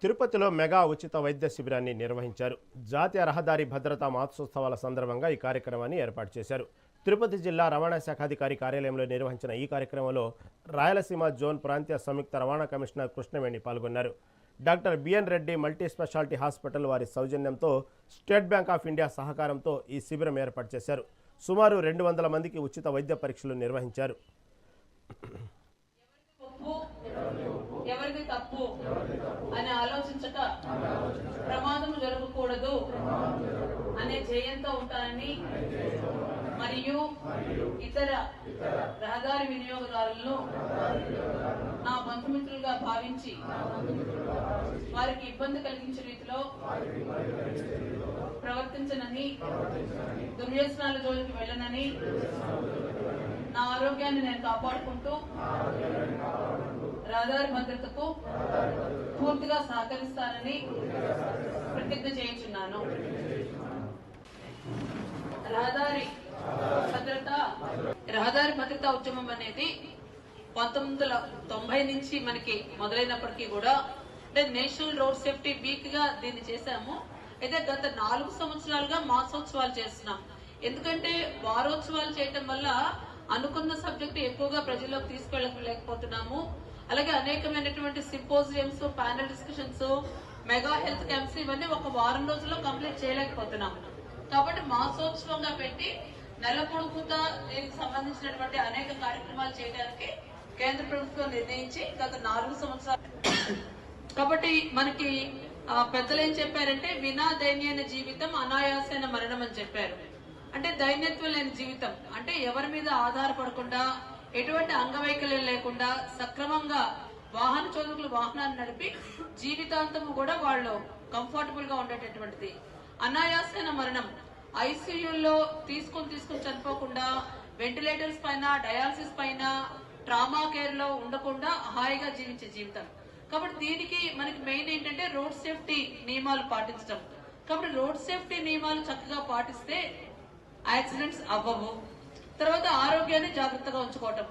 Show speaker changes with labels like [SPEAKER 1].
[SPEAKER 1] తిరుపతిలో మెగా ఉచిత వైద్య శిబిరాన్ని నిర్వహించారు. జాతీయ రహదారి భద్రతా మాసోత్సవాల సందర్భంగా ఈ కార్యక్రమాన్ని ఏర్పాటు చేశారు. తిరుపతి జిల్లా రవాణా శాఖాధికారి కార్యాలయంలో నిర్వహించిన ఈ కార్యక్రమంలో రాయలసీమ జోన్ ప్రాంతీయ సంయుక్త రవాణా కమిషనర్ కృష్ణవేణి పాల్గొన్నారు. Doctor BN Reddy multi speciality hospital వారి సౌజన్యంతో స్టేట్ బ్యాంక్ ఆఫ్ ఇండియా సహకారంతో ఈ శిబిరం ఏర్పాటు చేశారు. సుమారు 200 మందికి ఉచిత వైద్య పరీక్షలు నిర్వహించారు.
[SPEAKER 2] ఎవరిది తప్పు అని ఆలోచించక ప్రమాదం జరగకూడదు అనే ధ్యేయంతో ఉంటానని మరియు ఇతర రహదారి వినియోగదారులను నా బంధుమిత్రులుగా భావించి వారికి ఇబ్బంది కలిగించే రీతిలో ప్రవర్తించనని, దుర్వ్యసనాల జోలికి వెళ్ళనని, నా ఆరోగ్యాన్ని నేను కాపాడుకుంటూ రహదారి భద్రతకు పూర్తిగా సహకరిస్తానని ప్రతిజ్ఞ చేయించున్నాను. రహదారి భద్రతా ఉద్యమం అనేది 1990 నుంచి మనకి మొదలైనప్పటికీ కూడా అంటే నేషనల్ రోడ్ సేఫ్టీ వీక్ గా దీన్ని చేశాము. అయితే గత 4 సంవత్సరాలుగా మాసోత్సవాలు చేస్తున్నాం. ఎందుకంటే వారోత్సవాలు చేయటం వల్ల అనుకున్న సబ్జెక్టు ఎక్కువగా ప్రజల్లోకి తీసుకెళ్ళలేకపోతున్నాము. అలాగే అనేకమైనటువంటి symposiums, panel discussions, mega health camps ఇవన్నీ ఒక వారం రోజుల్లో కంప్లీట్ చేయలేకపోతున్నాం. కాబట్టి మాసోత్సవంగా పెట్టి నెల పొడుగుతా దీనికి సంబంధించినటువంటి అనేక కార్యక్రమాలు చేయడానికి కేంద్ర ప్రభుత్వం నిర్ణయించి గత 4 సంవత్సరాలు. కాబట్టి మనకి పెద్దలు ఏం చెప్పారంటే వినా దైన్యైన జీవితం అనాయాసైన మరణం అని చెప్పారు. అంటే దైన్యత్వం లేని జీవితం అంటే ఎవరి మీద ఆధారపడకుండా, ఎటువంటి అంగవైకల్యం లేకుండా సక్రమంగా వాహన చోదకులు వాహనాన్ని నడిపి జీవితాంతము కూడా వాళ్ళు కంఫర్టబుల్ గా ఉండేటటువంటిది. అనాయాసైన మరణం ఐసీయూలో తీసుకొని చనిపోకుండా, వెంటిలేటర్స్ పైన, డయాలసిస్ పైన, ట్రామా కేర్ లో ఉండకుండా హాయిగా జీవించే జీవితం. కాబట్టి దీనికి మనకి మెయిన్ ఏంటంటే రోడ్ సేఫ్టీ నియమాలు పాటించడం. కాబట్టి రోడ్ సేఫ్టీ నియమాలు చక్కగా పాటిస్తే యాక్సిడెంట్స్ అవ్వవు. తర్వాత ఆరోగ్యాన్ని జాగ్రత్తగా ఉంచుకోవటం.